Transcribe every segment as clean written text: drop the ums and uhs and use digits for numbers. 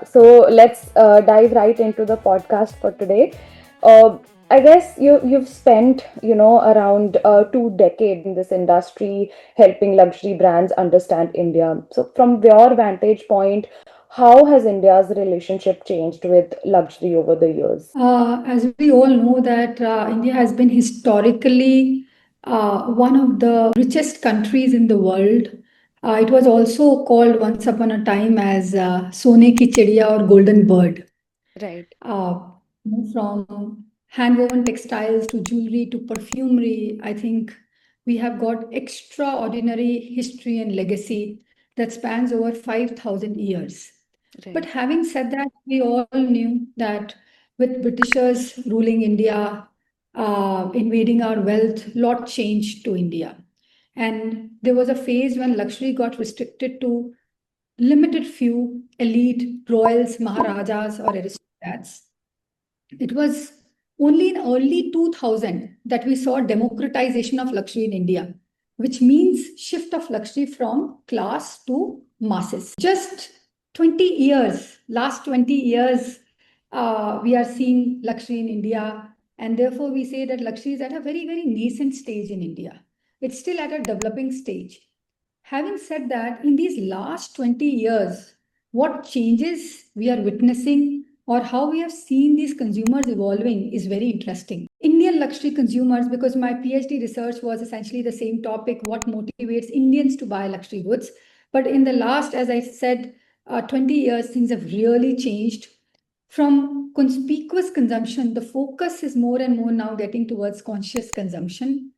So let's dive right into the podcast for today. I guess you've spent around 2 decades in this industry, helping luxury brands understand India. So from your vantage point, how has India's relationship changed with luxury over the years? As we all know that India has been historically one of the richest countries in the world. It was also called once upon a time as Sone ki Chidiya or Golden Bird. Right. uh, from hand-woven textiles to jewelry to perfumery, I think we have got extraordinary history and legacy that spans over 5,000 years. But Right. having said that, we all knew that with Britishers ruling India, invading our wealth, lot changed to India. And there was a phase when luxury got restricted to limited few elite royals, maharajas, or aristocrats. It was only in early 2000 that we saw democratization of luxury in India, which means shift of luxury from class to masses. Just 20 years, last 20 years, we are seeing luxury in India, and therefore we say that luxury is at a very, very nascent stage in India. It's still at a developing stage. Having said that, in these last 20 years, what changes we are witnessing or how we have seen these consumers evolving is very interesting. Indian luxury consumers, because my PhD research was essentially the same topic, what motivates Indians to buy luxury goods. But in the last, as I said, 20 years, things have really changed. From conspicuous consumption, the focus is more and more now getting towards conscious consumption.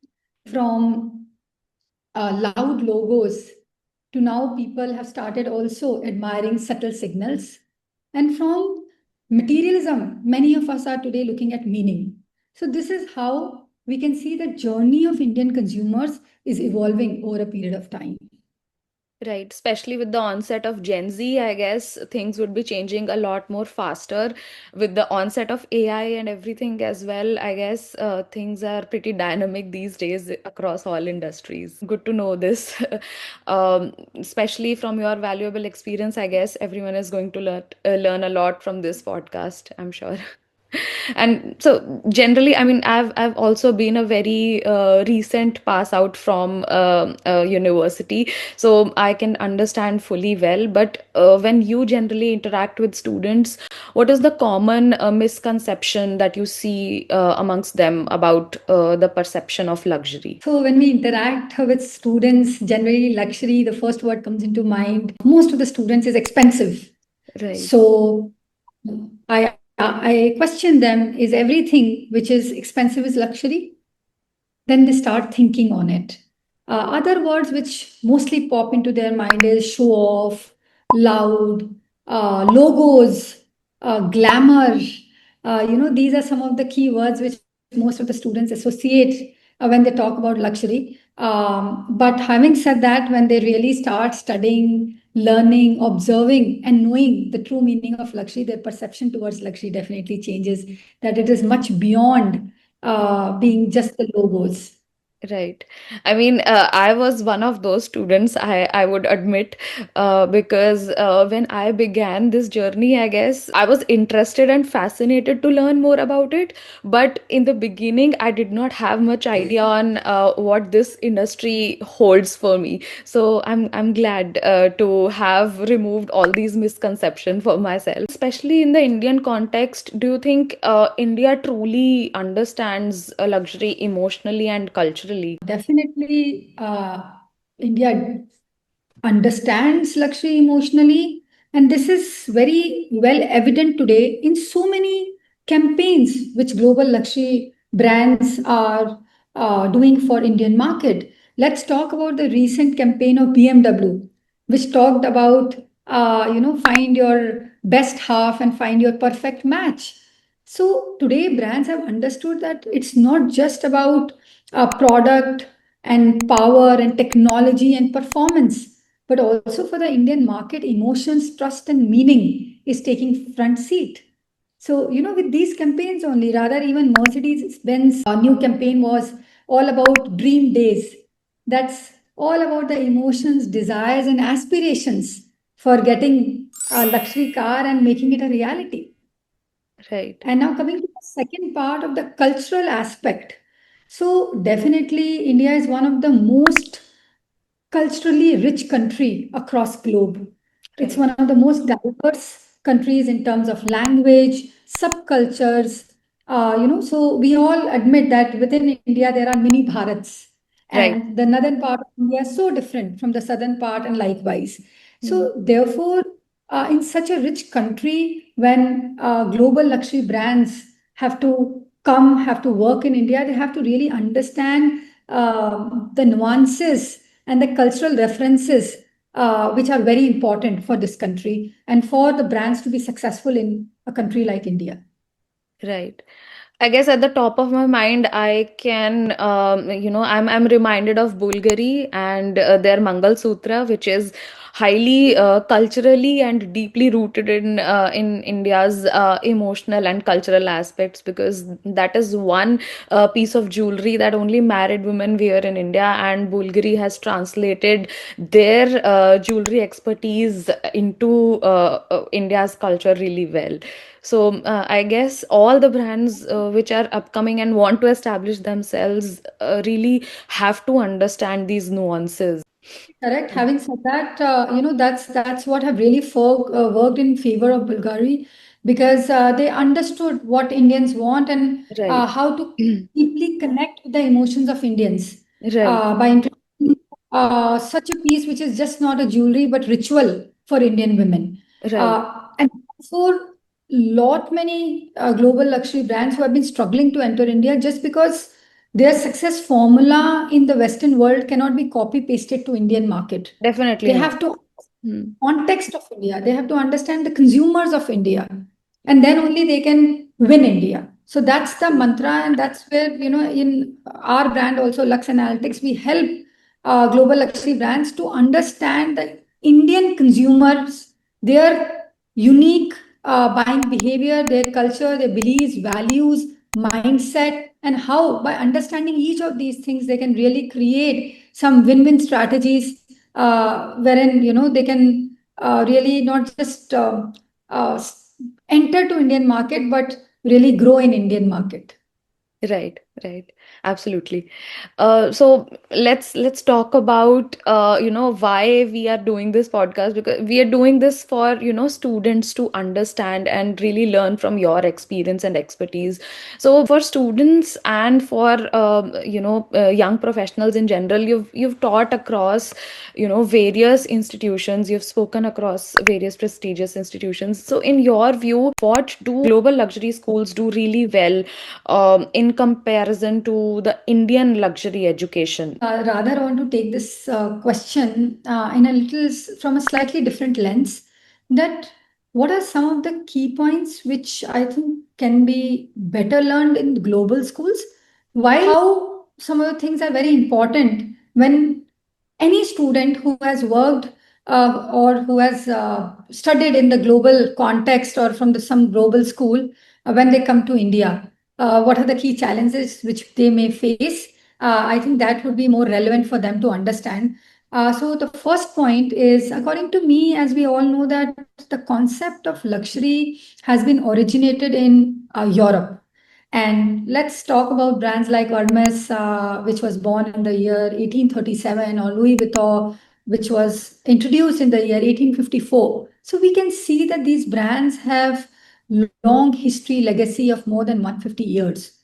From loud logos to now people have started also admiring subtle signals. And from materialism, many of us are today looking at meaning. So, this is how we can see the journey of Indian consumers is evolving over a period of time. Right, especially with the onset of Gen Z, I guess things would be changing a lot more faster with the onset of AI and everything as well. I guess things are pretty dynamic these days across all industries. Good to know this. Especially from your valuable experience, I guess everyone is going to learn a lot from this podcast, I'm sure. And so generally, I mean, I've also been a very recent pass out from university, so I can understand fully well. But when you generally interact with students, what is the common misconception that you see amongst them about the perception of luxury? So, when we interact with students, generally luxury, the first word comes into mind. Most of the students is expensive. Right. So, I question them, is everything which is expensive is luxury? Then they start thinking on it. Other words which mostly pop into their mind is show off, loud, logos, glamour. These are some of the key words which most of the students associate when they talk about luxury. But having said that, when they really start studying, learning, observing, and knowing the true meaning of luxury, their perception towards luxury definitely changes, that it is much beyond being just the logos. Right. I mean, I was one of those students, I would admit, because when I began this journey, I guess I was interested and fascinated to learn more about it. But in the beginning, I did not have much idea on what this industry holds for me. So I'm glad to have removed all these misconceptions for myself. Especially in the Indian context, do you think India truly understands luxury emotionally and culturally? Definitely, India understands luxury emotionally, and this is very well evident today in so many campaigns which global luxury brands are doing for Indian market. Let's talk about the recent campaign of BMW, which talked about find your best half and find your perfect match. So today brands have understood that it's not just about a product and power and technology and performance, but also for the Indian market, emotions, trust, and meaning is taking front seat. So, with these campaigns only, rather, even Mercedes Benz new campaign was all about dream days. That's all about the emotions, desires, and aspirations for getting a luxury car and making it a reality. Right. And now coming to the second part of the cultural aspect. So definitely India is one of the most culturally rich country across globe. It's Right. one of the most diverse countries in terms of language, subcultures. So we all admit that within India there are many Bharats, Right. and the northern part of India is so different from the southern part, and likewise. Mm. So therefore, in such a rich country, when global luxury brands have to work in India, they have to really understand the nuances and the cultural references which are very important for this country and for the brands to be successful in a country like India. Right. I guess at the top of my mind, I can, I'm reminded of Bulgari and their Mangal Sutra, which is highly culturally and deeply rooted in India's emotional and cultural aspects, because that is one piece of jewelry that only married women wear in India, and Bulgari has translated their jewelry expertise into India's culture really well. So I guess all the brands which are upcoming and want to establish themselves really have to understand these nuances. Correct. Having said that, that's what have really worked in favor of Bulgari, because they understood what Indians want and Right. how to deeply connect with the emotions of Indians Right. by introducing such a piece which is just not a jewelry but ritual for Indian women. Right. And for lot many global luxury brands who have been struggling to enter India just because their success formula in the Western world cannot be copy pasted to Indian market. Definitely They not. have to Hmm. context of India. They have to understand the consumers of India, and then only they can win India. So that's the mantra, and that's where in our brand also Lux Analytics we help global luxury brands to understand the Indian consumers, their unique buying behavior, their culture, their beliefs, values, mindset, and how by understanding each of these things they can really create some win-win strategies wherein they can really not just uh, enter to Indian market but really grow in Indian market. Right, right, absolutely. So let's talk about why we are doing this podcast, because we are doing this for students to understand and really learn from your experience and expertise. So for students and for young professionals in general, you've taught across various institutions, you've spoken across various prestigious institutions. So in your view, what do global luxury schools do really well in comparison to the Indian luxury education? Rather, I want to take this question in a little from a slightly different lens. That what are some of the key points which I think can be better learned in global schools, while how some of the things are very important when any student who has worked or who has studied in the global context or from some global school, when they come to India, what are the key challenges which they may face? I think that would be more relevant for them to understand. So the first point is, according to me, as we all know, that the concept of luxury has been originated in Europe. And let's talk about brands like Hermes, which was born in the year 1837, or Louis Vuitton, which was introduced in the year 1854. So we can see that these brands have long history legacy of more than 150 years.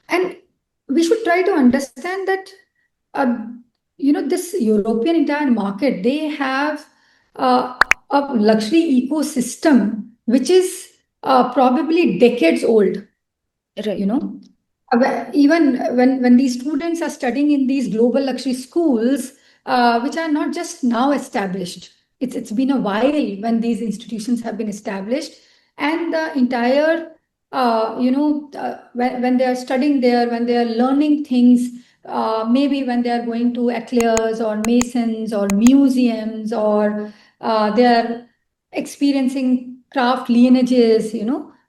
And we should try to understand that, uh, this European entire market, they have a luxury ecosystem which is probably decades old. you Right, know Even when these students are studying in these global luxury schools, which are not just now established, it's been a while when these institutions have been established, and the entire when they are studying there, when they are learning things, maybe when they are going to ateliers or masons or museums, or they are experiencing craft lineages,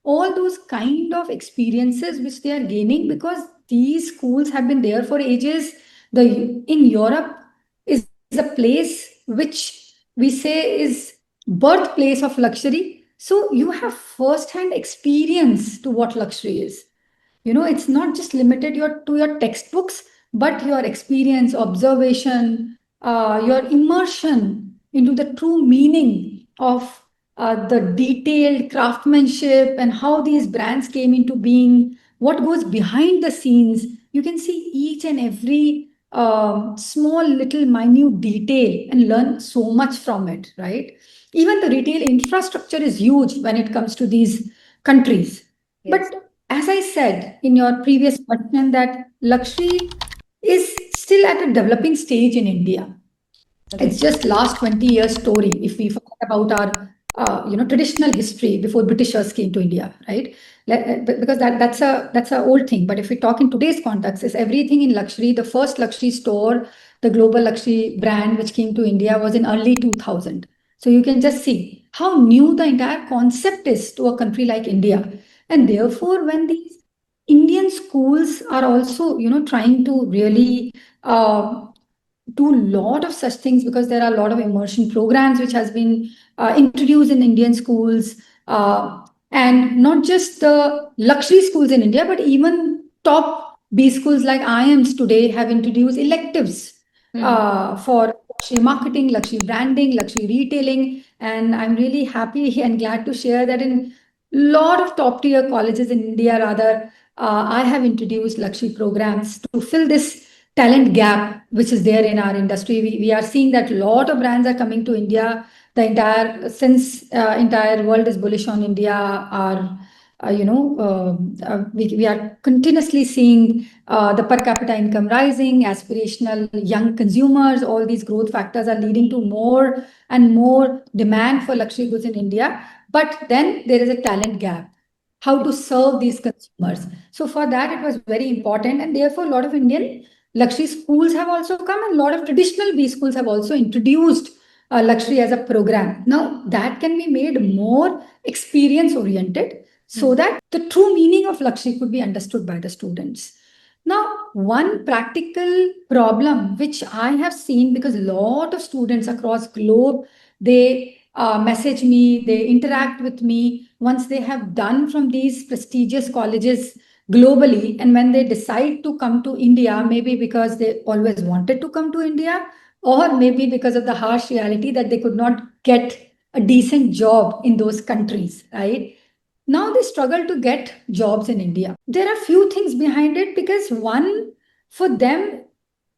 all those kind of experiences which they are gaining, because these schools have been there for ages. The in Europe is a place which we say is birthplace of luxury. So you have first-hand experience to what luxury is. It's not just limited to your textbooks, but your experience, observation, your immersion into the true meaning of the detailed craftsmanship and how these brands came into being, what goes behind the scenes. You can see each and every small little minute detail and learn so much from it, right? Even the retail infrastructure is huge when it comes to these countries. Yes. But as I said in your previous question, that luxury is still at a developing stage in India. Right. It's just last 20 years story if we forget about our traditional history before Britishers came to India, right? Because that's a old thing. But if we talk in today's context, is everything in luxury. The first luxury store, the global luxury brand which came to India was in early 2000. So you can just see how new the entire concept is to a country like India. And therefore, when these Indian schools are also trying to really do a lot of such things, because there are a lot of immersion programs which has been introduced in Indian schools, and not just the luxury schools in India, but even top B schools like IIMs today have introduced electives Hmm. for luxury marketing, luxury branding, luxury retailing, and I'm really happy and glad to share that in lot of top tier colleges in India, rather, I have introduced luxury programs to fill this talent gap which is there in our industry. We are seeing that a lot of brands are coming to India. The entire since entire world is bullish on India. Our we are continuously seeing the per capita income rising, aspirational young consumers. All these growth factors are leading to more and more demand for luxury goods in India. But then there is a talent gap. How to serve these consumers. So for that, it was very important, and therefore, a lot of Indian luxury schools have also come, and a lot of traditional B schools have also introduced luxury as a program. Now, that can be made more experience oriented so Hmm. that the true meaning of luxury could be understood by the students. Now, one practical problem which I have seen, because a lot of students across globe, they message me, they interact with me once they have done from these prestigious colleges globally, and when they decide to come to India, maybe because they always wanted to come to India, or maybe because of the harsh reality that they could not get a decent job in those countries, right? Now they struggle to get jobs in India. There are few things behind it, because one, for them,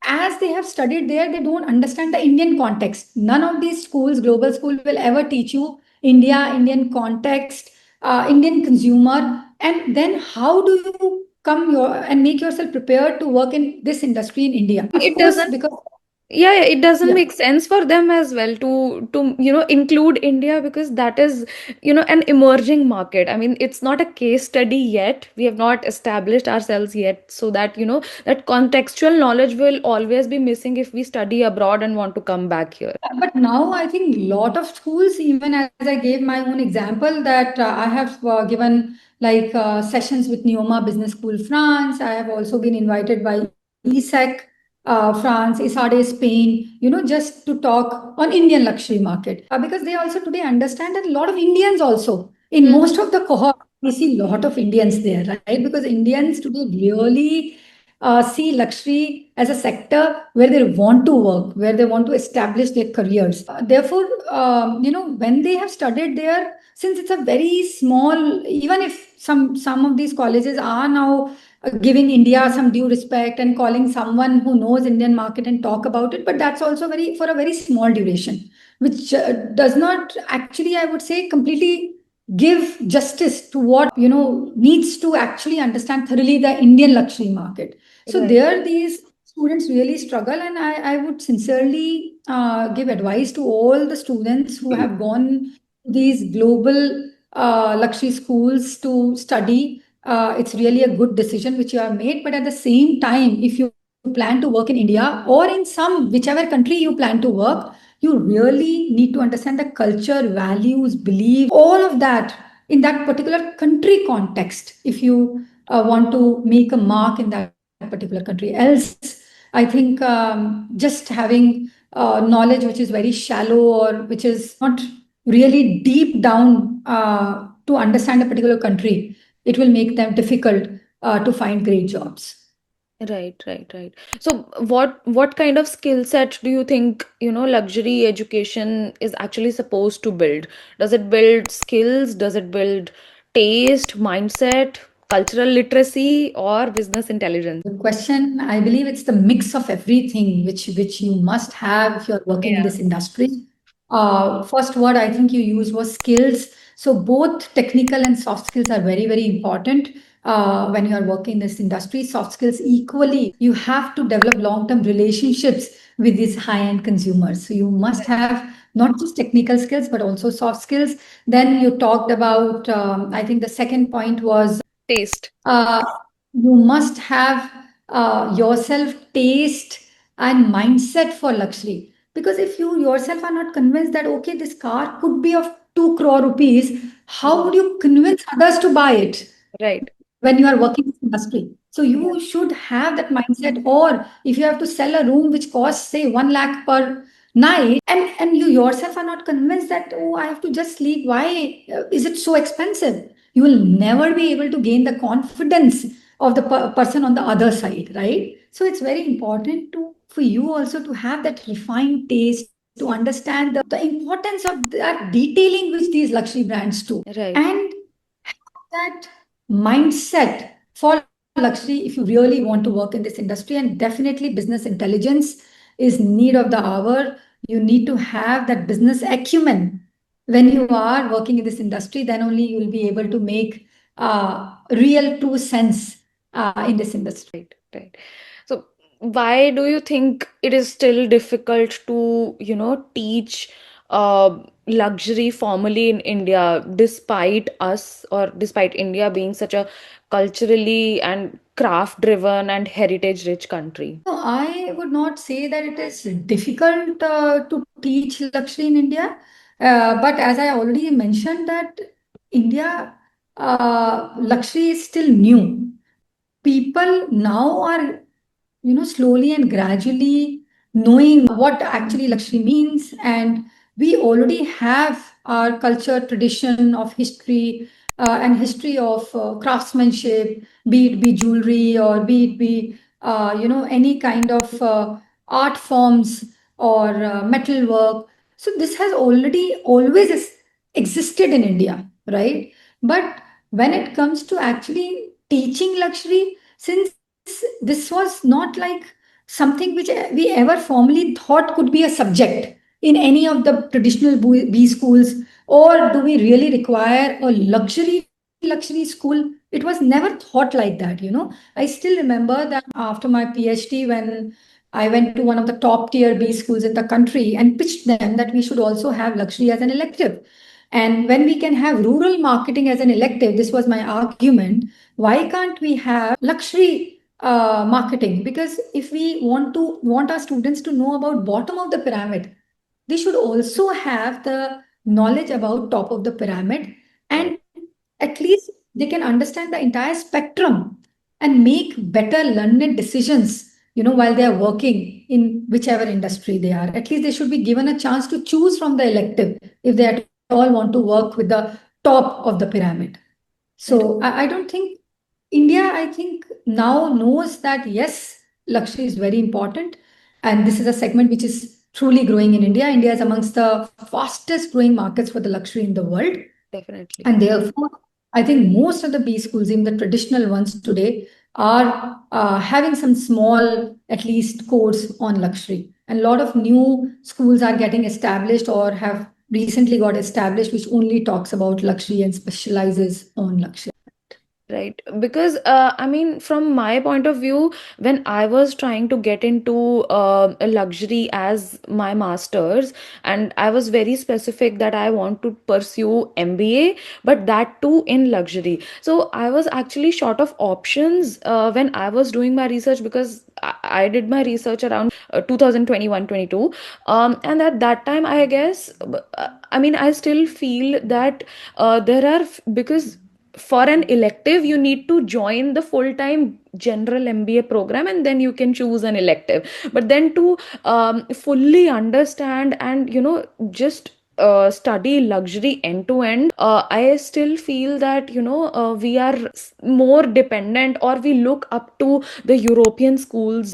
as they have studied there, they don't understand the Indian context. None of these schools, global school, will ever teach you India, Indian context, Indian consumer, and then how do you come and make yourself prepared to work in this industry in India? Of It course, doesn't. because Yeah, yeah, it doesn't yeah. make sense for them as well to include India, because that is an emerging market. I mean, it's not a case study yet. We have not established ourselves yet, so that that contextual knowledge will always be missing if we study abroad and want to come back here. But now I think a lot of schools, even as I gave my own example, that I have given like sessions with Neoma Business School France. I have also been invited by ESEC France, ISADE Spain, just to talk on Indian luxury market. Because they also today understand that a lot of Indians also, in Hmm. most of the cohort, we see a lot of Indians there, right? Because Indians today really see luxury as a sector where they want to work, where they want to establish their careers. Therefore, when they have studied there, since it's a very small, even if some of these colleges are now giving India some due respect and calling someone who knows Indian market and talk about it, but that's also very for a very small duration, which does not actually, I would say, completely give justice to what needs to actually understand thoroughly the Indian luxury market. So Right. there, these students really struggle, and I would sincerely give advice to all the students who have gone to these global luxury schools to study. It's really a good decision which you have made. But at the same time, if you plan to work in India or in some whichever country you plan to work, you really need to understand the culture, values, belief, all of that in that particular country context. If you want to make a mark in that particular country. Else, I think just having knowledge which is very shallow or which is not really deep down to understand a particular country, it will make them difficult to find great jobs. Right, right, right. So what kind of skill set do you think, luxury education is actually supposed to build? Does it build skills? Does it build taste, mindset, cultural literacy, or business intelligence? The question, I believe it's the mix of everything which you must have if you're working in Yeah. this industry. First word I think you used was skills. So both technical and soft skills are very, very important when you are working in this industry. Soft skills equally, you have to develop long-term relationships with these high-end consumers. So you must have not just technical skills, but also soft skills. Then you talked about, I think the second point was Taste. uh, you must have yourself taste and mindset for luxury, because if you yourself are not convinced that okay, this car could be of 2 crore rupees, how Right. would you convince others to buy it Right. when you are working in this industry? So Yeah. you should have that mindset. Or if you have to sell a room which costs say 1 lakh per night, and you yourself are not convinced that oh, I have to just sleep, why is it so expensive, you will never be able to gain the confidence of the person on the other side, right? So it's very important to for you also to have that refined taste, to understand the importance of that detailing which these luxury brands do, Right. and that mindset for luxury if you really want to work in this industry. And definitely business intelligence is need of the hour. You need to have that business acumen when you are working in this industry, then only you will be able to make real true sense in this industry. Right, right. So why do you think it is still difficult to, teach luxury formally in India, despite us or despite India being such a culturally and craft-driven and heritage-rich country? No, I would not say that it is difficult to teach luxury in India. But as I already mentioned, that India luxury is still new. People now are slowly and gradually knowing what actually luxury means. And we already have our culture, tradition of history, and history of craftsmanship, be it be jewelry or be it be any kind of art forms or metal work. So this has already always existed in India, right? But when it comes to actually teaching luxury, since this was not like something which we ever formally thought could be a subject in any of the traditional B schools, or do we really require a luxury school? It was never thought like that. I still remember that after my PhD, when I went to one of the top tier B schools in the country and pitched them that we should also have luxury as an elective. And when we can have rural marketing as an elective, this was my argument, why can't we have luxury marketing? Because if we want our students to know about bottom of the pyramid, they should also have the knowledge about top of the pyramid, Right. and at least they can understand the entire spectrum and make better learned decisions, while they are working in whichever industry they are. At least they should be given a chance to choose from the elective if they at all want to work with the top of the pyramid. So I don't think India, I think, now knows that yes, luxury is very important. And this is a segment which is truly growing in India. India is amongst the fastest growing markets for the luxury in the world. Definitely. And therefore, I think most of the B schools, even the traditional ones today, are having some small, at least, course on luxury. And a lot of new schools are getting established or have recently got established, which only talks about luxury and specializes on luxury. Right. Because, I mean, from my point of view, when I was trying to get into a luxury as my master's, and I was very specific that I want to pursue MBA, but that too in luxury. So I was actually short of options when I was doing my research, because I did my research around 2021-22. And at that time, I guess, I mean, I still feel that there are, because for an elective you need to join the full time general MBA program and then you can choose an elective. But then to fully understand and just study luxury end to end, I still feel that, we are more dependent, or we look up to the European schools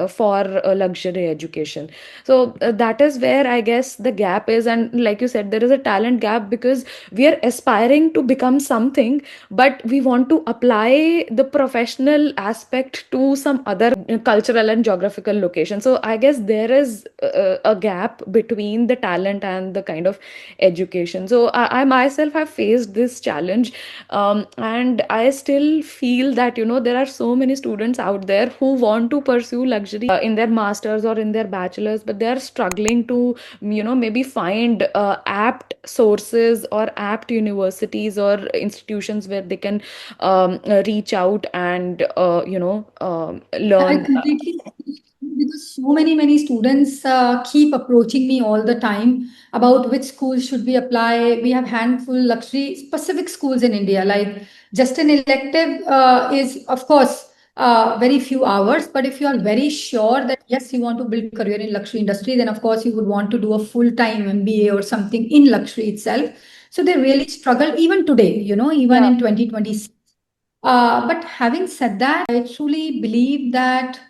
for luxury education. So that is where I guess the gap is. And like you said, there is a talent gap because we are aspiring to become something, but we want to apply the professional aspect to some other cultural and geographical location. So I guess there is a gap between the talent and the kind of education. So I myself have faced this challenge, and I still feel that, there are so many students out there who want to pursue luxury in their masters or in their bachelors, but they are struggling to, maybe find apt sources or apt universities or institutions where they can reach out and I learn. completely agree, because so many students keep approaching me all the time about which schools should we apply. We have handful luxury specific schools in India. Like just an elective is of course very few hours, but if you are very sure that yes, you want to build career in luxury industry, then of course you would want to do a full time MBA or something in luxury itself. So they really struggle even today, even Yeah. in 2026. But having said that, I truly believe that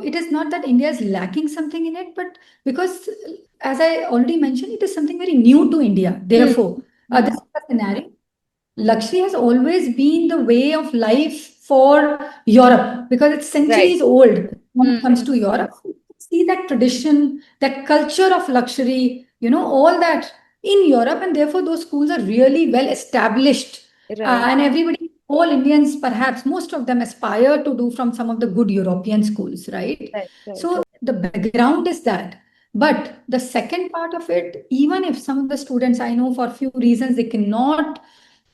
it is not that India is lacking something in it, but because, as I already mentioned, it is something very new to India. Mm, Therefore, this mm. is the scenario. Luxury has always been the way of life for Europe because it's Right. centuries old when it Mm, comes mm. to Europe. See that tradition, that culture of luxury, all that in Europe, and therefore those schools are really well established. Right. And everybody, all Indians, perhaps most of them aspire to do from some of the good European schools, right? Right. Right. So the background is that. But the second part of it, even if some of the students I know for a few reasons they cannot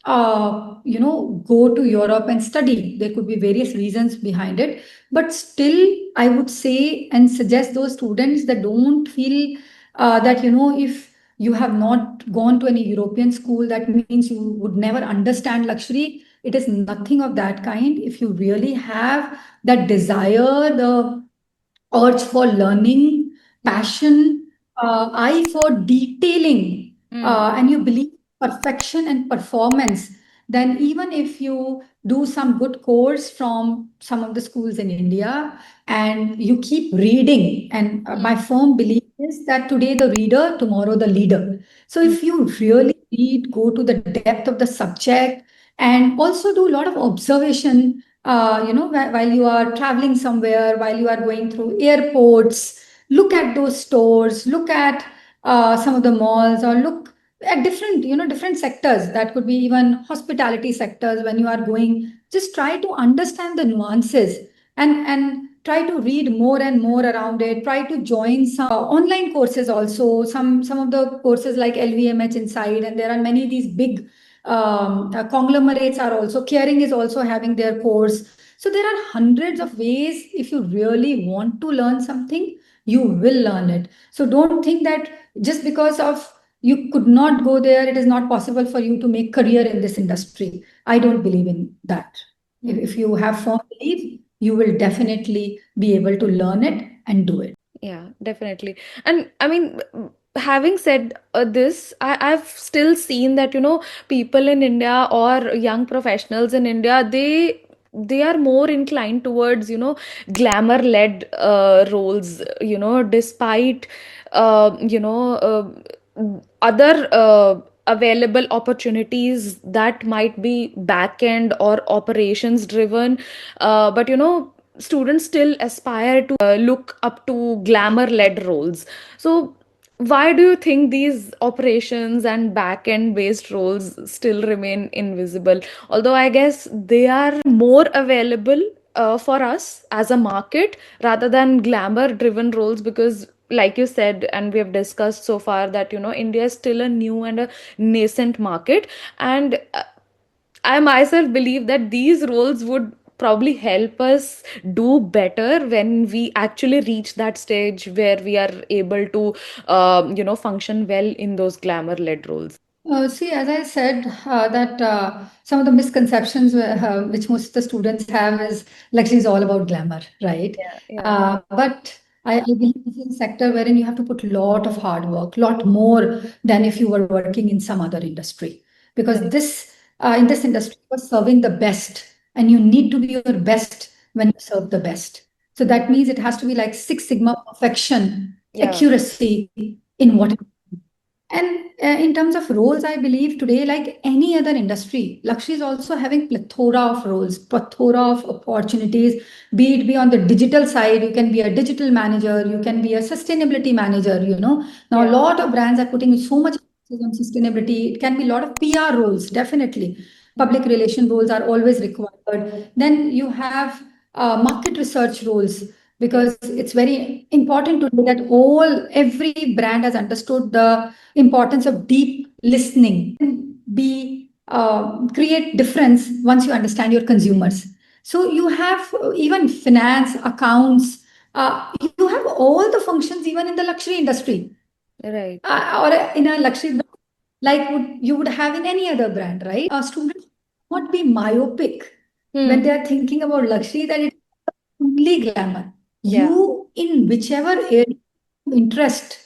go to Europe and study. There could be various reasons behind it, but still, I would say and suggest those students that don't feel that if you have not gone to any European school, that means you would never understand luxury. It is nothing of that kind. If you really have that desire, the urge for learning, Mm, passion, eye for detailing, mm, and you believe perfection and performance, then even if you do some good course from some of the schools in India and you keep reading, and mm, my firm belief is that today the reader, tomorrow the leader. So mm, if you really read, go to the depth of the subject, and also do a lot of observation while you are traveling somewhere, while you are going through airports, look at those stores, look at some of the malls, or look at different sectors. That could be even hospitality sectors. When you are going, just try to understand the nuances, and try to read more and more around it. Try to join some online courses also. Some of the courses like LVMH inside, and there are many these big conglomerates are also, Caring is also having their course. So there are hundreds of ways. If you really want to learn something, you will learn it. So don't think that just because of you could not go there, it is not possible for you to make career in this industry. I don't believe in that. mm. If you have firm belief, you will definitely be able to learn it and do it. Yeah, definitely. And I mean, having said this, I've still seen that, people in India or young professionals in India, they are more inclined towards, glamour-led roles, despite, other available opportunities that might be back-end or operations driven. But, students still aspire to look up to glamour led roles. So why do you think these operations and back end based roles still remain invisible, although I guess they are more available for us as a market rather than glamour driven roles? Because like you said, and we have discussed so far, that India is still a new and a nascent market. And I myself believe that these roles would probably help us do better when we actually reach that stage where we are able to, function well in those glamour led roles. See, as I said, that some of the misconceptions which most of the students have is luxury is all about glamour, right? Yeah, yeah. But I believe this is a sector wherein you have to put a lot of hard work, lot more than if you were working in some other industry. Because Right. this, in this industry, you're serving the best, and you need to be your best when you serve the best. So that means it has to be like Six Sigma perfection, Yeah. accuracy in what. And in terms of roles, I believe today, like any other industry, luxury is also having plethora of roles, plethora of opportunities. Be on the digital side, you can be a digital manager, you can be a sustainability manager. Now a Yeah. lot of brands are putting so much emphasis on sustainability. It can be a lot of PR roles, definitely. Mm. Public relation roles are always required. Then you have market research roles, Yeah. because it's very important to know that every brand has understood the importance of deep listening, be create difference once you understand your consumers. So you have even finance, accounts, you have all the functions even in the luxury industry, Right. or in a luxury brand, like you would have in any other brand, right? Students not be myopic when Hmm. they are thinking about luxury, that it's only glamour. Yeah. You, in whichever area of interest,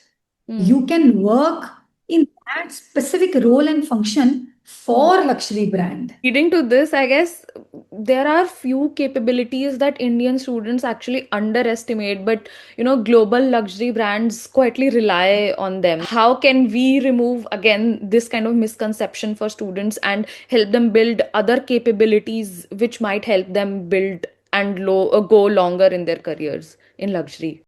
Hmm. you can work in that specific role and function for luxury brand. Leading to this, I guess there are few capabilities that Indian students actually underestimate, but global luxury brands quietly rely on them. How can we remove again this kind of misconception for students and help them build other capabilities which might help them build and go longer in their careers in luxury?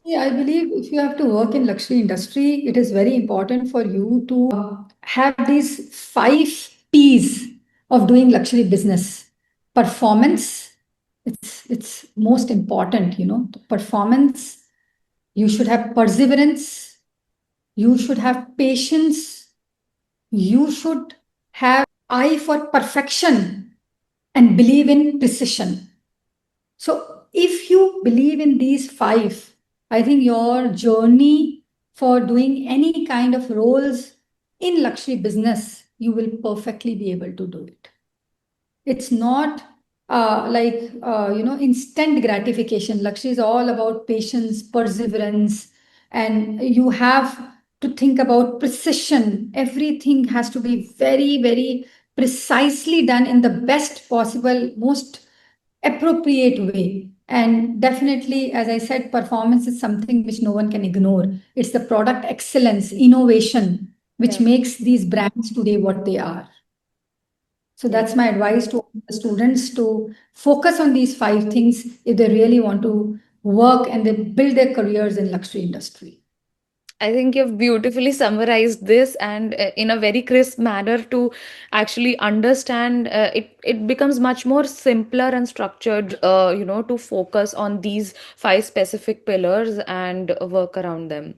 Yeah, I believe if you have to work in luxury industry, it is very important for you to have these five P's of doing luxury business. Performance, it's most important, performance. You should have perseverance. You should have patience. You should have eye for perfection and believe in precision. So, if you believe in these five, I think your journey for doing any kind of roles in luxury business, you will perfectly be able to do it. It's not instant gratification. Luxury is all about patience, perseverance, and you have to think about precision. Everything has to be very, very precisely done in the best possible, most appropriate way. And definitely, as I said, performance is something which no one can ignore. It's the product excellence, innovation, which Yeah. makes these brands today what they are. So Yeah. that's my advice to all the students, to focus on these five things if they really want to work and they build their careers in luxury industry. I think you've beautifully summarized this and in a very crisp manner to actually understand it. It becomes much more simpler and structured, to focus on these five specific pillars and work around them.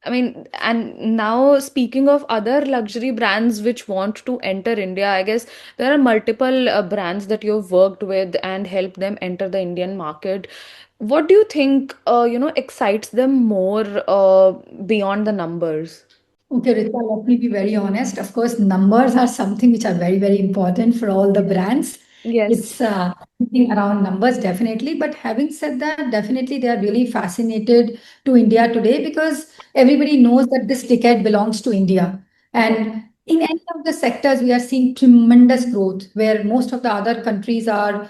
I mean, and now speaking of other luxury brands which want to enter India, I guess there are multiple brands that you've worked with and helped them enter the Indian market. What do you think, excites them more beyond the numbers? Okay, Rita, let me be very honest. Of course, numbers are something which are very, very important for all the brands. Yes. It's anything around numbers, definitely. But having said that, definitely they are really fascinated to India today, because everybody knows that this decade belongs to India. Right. And in any of the sectors, we are seeing tremendous growth where most of the other countries are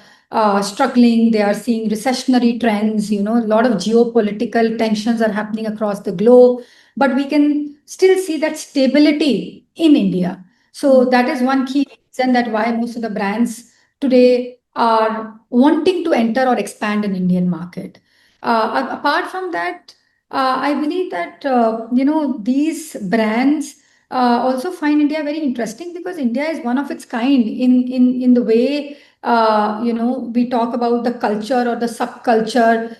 struggling. They are seeing recessionary trends. A lot of geopolitical tensions are happening across the globe, but we can still see that stability in India. So Mm. that is one key reason that why most of the brands today are wanting to enter or expand in Indian market. Apart from that, I believe that these brands also find India very interesting, because India is one of its kind in the way we talk about the culture or the subculture.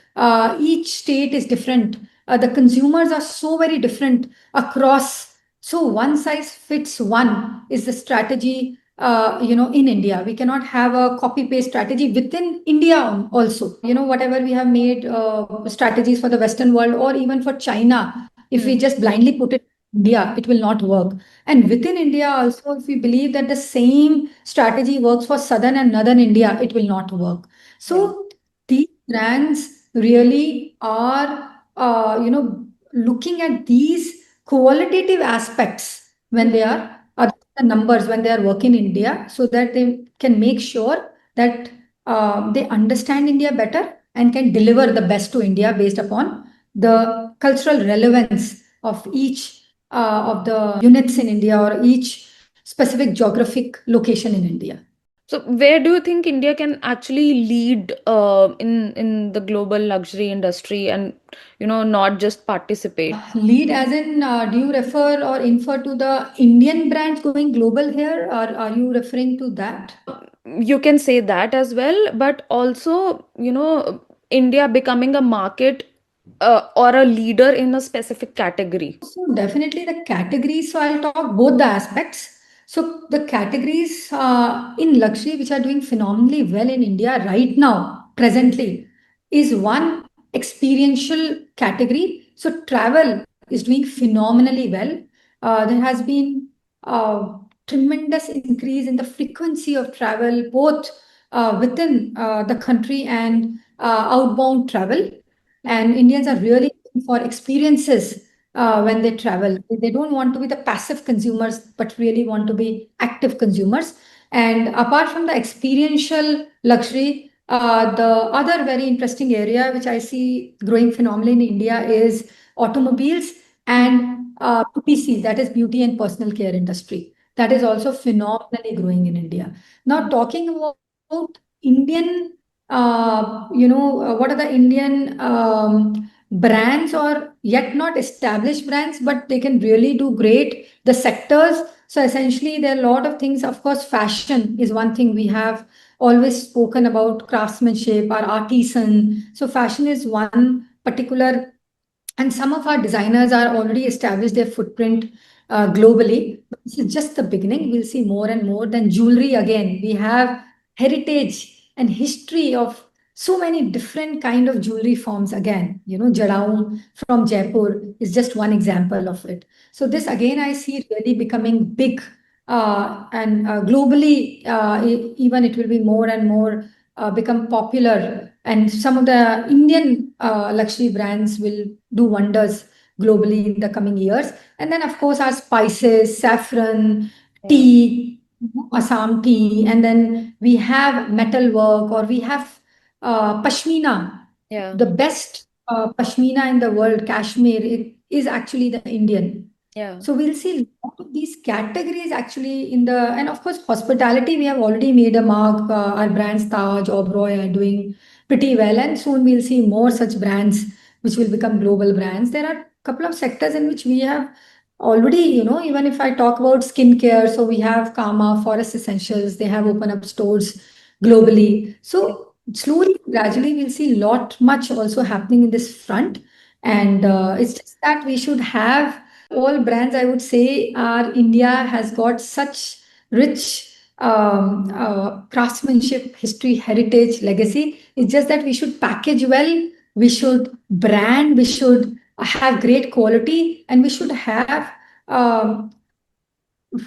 Each state is different. The consumers are so very different across. So one size fits one is the strategy. In India, we cannot have a copy paste strategy within India also. Whatever we have made strategies for the Western world or even for China, if we Mm. just blindly put it in India, it will not work. And within India also, if we believe that the same strategy works for southern and northern India, it will not work. Yeah. So these brands really are looking at these qualitative aspects when they are other than the numbers when they are working in India, so that they can make sure that they understand India better and can deliver the best to India based upon the cultural relevance of each of the units in India or each specific geographic location in India. So where do you think India can actually lead in the global luxury industry and not just participate? Lead as in, do you refer or infer to the Indian brands going global here, or are you referring to that? You can say that as well, but also, India becoming a market or a leader in a specific category. So definitely the categories. So I'll talk both the aspects. So the categories in luxury which are doing phenomenally well in India right now, presently, is one experiential category. So travel is doing phenomenally well. There has been tremendous increase in the frequency of travel, both within the country and outbound travel. And Indians are really looking for experiences when they travel. They don't want to be the passive consumers, but really want to be active consumers. And apart from the experiential luxury, the other very interesting area which I see growing phenomenally in India is automobiles and BPC, that is beauty and personal care industry. That is also phenomenally growing in India. Now, talking about Indian, what are the Indian brands or yet not established brands, but they can really do great. The sectors, so essentially, there are a lot of things. Of course, fashion is one thing we have always spoken about, craftsmanship, our artisan. So, fashion is one particular, and some of our designers are already established their footprint globally. But this is just the beginning. We'll see more and more. Then jewelry again. We have heritage and history of so many different kind of jewelry forms again. Jadao from Jaipur is just one example of it. So this again I see really becoming big, and globally, even it will be more and more become popular, and some of the Indian luxury brands will do wonders globally in the coming years. And then, of course, our spices, saffron, Yeah. tea, Assam tea, and then we have metal work, or we have pashmina. Yeah. The best pashmina in the world, Kashmir, it is actually the Indian. Yeah. So we'll see a lot of these categories actually in the, and of course, hospitality, we have already made a mark. Our brands Taj, Oberoi are doing pretty well, and soon we'll see more such brands which will become global brands. There are a couple of sectors in which we have already, even if I talk about skincare, so we have Kama, Forest Essentials, they have opened up stores globally. Yeah. So slowly, gradually, we'll see lot much also happening in this front. And it's just that we should have all brands, I would say, our India has got such rich craftsmanship, history, heritage, legacy. It's just that we should package well, we should brand, we should have great quality, and we should have um,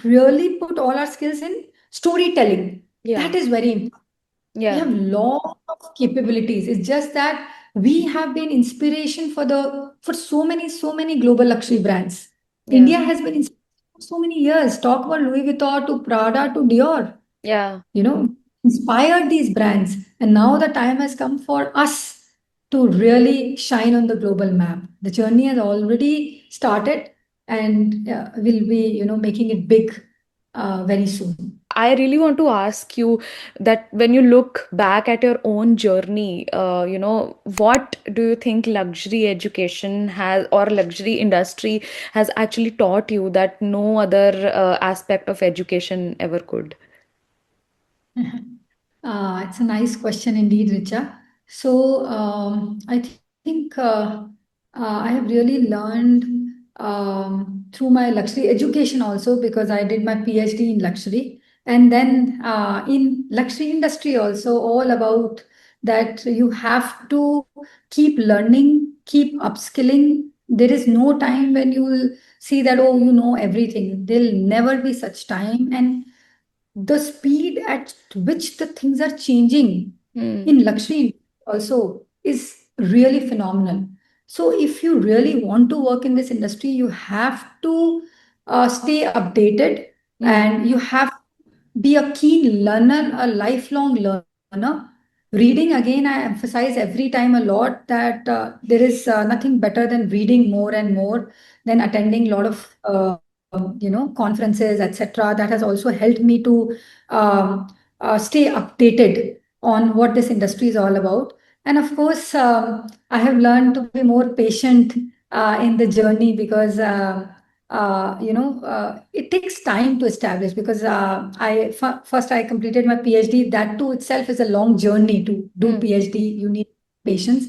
really put all our skills in storytelling. Yeah. That is very important. We Yeah. have lot of capabilities. It's just that we have been inspiration for so many global luxury brands. Yeah. India has been inspired for so many years. Talk about Louis Vuitton to Prada to Dior. Yeah. You know, inspired these brands, and now the time has come for us to really shine on the global map. The journey has already started, and we'll be making it big very soon. I really want to ask you that when you look back at your own journey, what do you think luxury education has or luxury industry has actually taught you that no other aspect of education ever could? It's a nice question indeed, Richa. So I think I have really learned through my luxury education also, because I did my PhD in luxury, and then in luxury industry also, all about that you have to keep learning, keep upskilling. There is no time when you will see that, oh, you know everything. There'll never be such time. And the speed at which the things are changing Hmm. in luxury also is really phenomenal. So if you really want to work in this industry, you have to stay updated, Mm, and you have be a keen learner, a lifelong learner. Reading, again, I emphasize every time a lot that there is nothing better than reading more and more, than attending a lot of conferences, etc. That has also helped me to um, stay updated on what this industry is all about. And of course, I have learned to be more patient in the journey, because it takes time to establish, because first I completed my PhD. That too itself is a long journey to do mm, PhD. You need patience.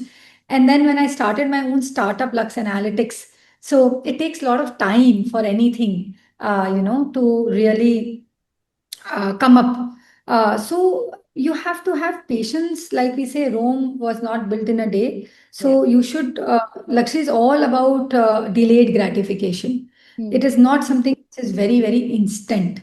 And then when I started my own startup, Lux Analytics, so it takes a lot of time for anything, to really come up. So you have to have patience. Like we say, Rome was not built in a day. yeah. So you should, luxury is all about delayed gratification. It Mm, is not something which is very, very instant.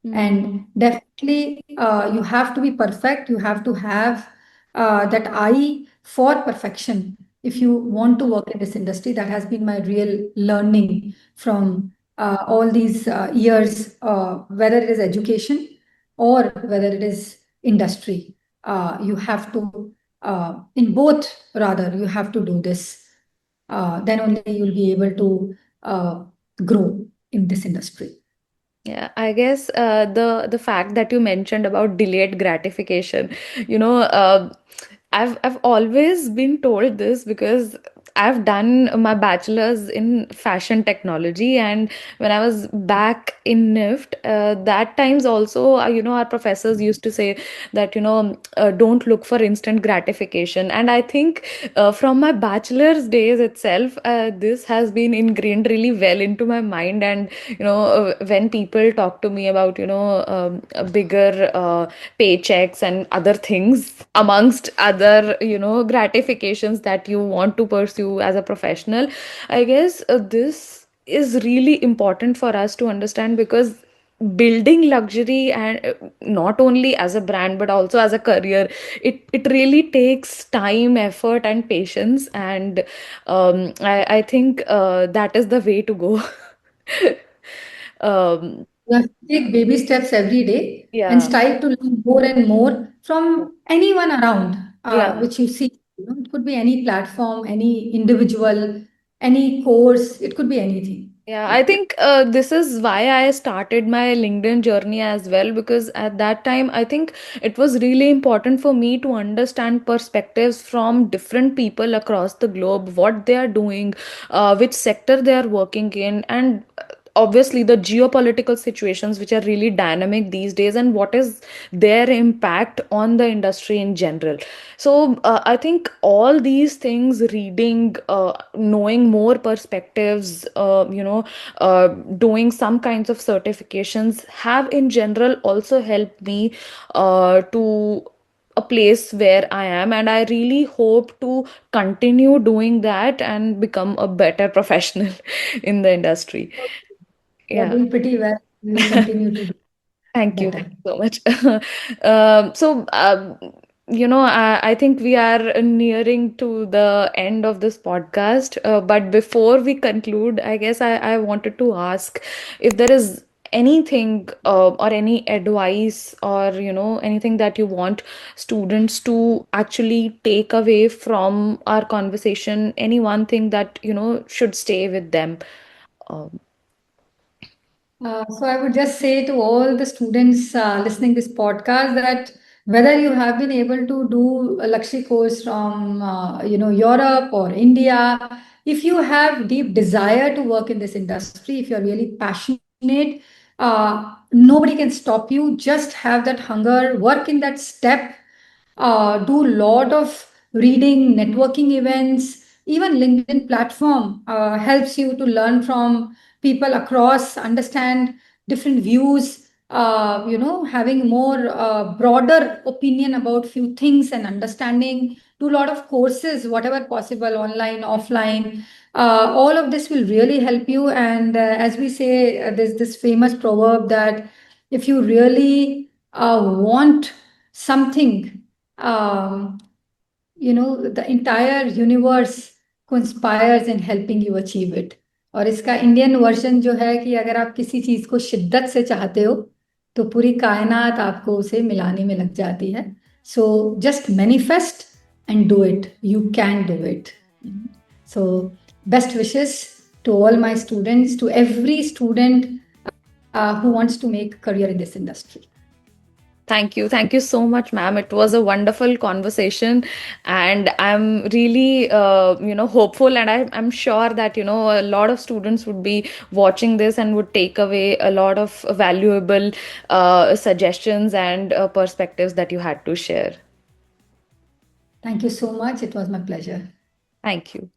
mm, And definitely, you have to be perfect. You have to have that eye for perfection if you want to work in this industry. That has been my real learning from all these years, whether it is education or whether it is industry. You have to, in both, rather, you have to do this. Then only you'll be able to grow in this industry. yeah, I guess the fact that you mentioned about delayed gratification, I've always been told this because I've done my bachelor's in fashion technology, and when I was back in NIFT, that times also, our professors used to say that don't look for instant gratification, and I think from my bachelor's days itself, this has been ingrained really well into my mind. And when people talk to me about bigger paychecks and other things amongst other gratifications that you want to pursue as a professional, I guess this is really important for us to understand, because building luxury, and not only as a brand but also as a career, it really takes time, effort and patience. And I think that is the way to go. um You have to take baby steps every day and yeah, strive to learn more and more from anyone around, yeah. which you see. It could be any platform, any individual, any course. It could be anything. Yeah, I Yeah. think this is why I started my LinkedIn journey as well, because at that time, I think it was really important for me to understand perspectives from different people across the globe, what they are doing, which sector they are working in, and obviously the geopolitical situations which are really dynamic these days, and what is their impact on the industry in general. So I think all these things, reading, knowing more perspectives, doing some kinds of certifications, have in general also helped me to a place where I am, and I really hope to continue doing that and become a better professional in the industry. You are Yeah. doing pretty well. You will continue to do Thank you. better. Thank you so much. I think we are nearing to the end of this podcast. But before we conclude, I guess I wanted to ask if there is anything or any advice, or anything that you want students to actually take away from our conversation, any one thing that should stay with them. Um, So I would just say to all the students listening this podcast that whether you have been able to do a luxury course from Europe or India, if you have deep desire to work in this industry, if you're really passionate, nobody can stop you. Just have that hunger, work in that step, do lot of reading, networking events. Even LinkedIn platform helps you to learn from people across, understand different views, having more broader opinion about few things and understanding. Do a lot of courses, whatever possible, online, offline. All of this will really help you. And as we say, there's this famous proverb that if you really want something, um, the entire universe conspires in helping you achieve it. और इसका Indian version जो है कि अगर आप किसी चीज को शिद्दत से चाहते हो तो पूरी कायनात आपको उसे मिलाने में लग जाती है. So just manifest and do it. You can do it. So best wishes to all my students, to every student who wants to make career in this industry. Thank you. Thank you so much, ma'am. It was a wonderful conversation, and I'm really, hopeful, and I'm sure that, a lot of students would be watching this and would take away a lot of valuable suggestions and perspectives that you had to share. Thank you so much. It was my pleasure. Thank you.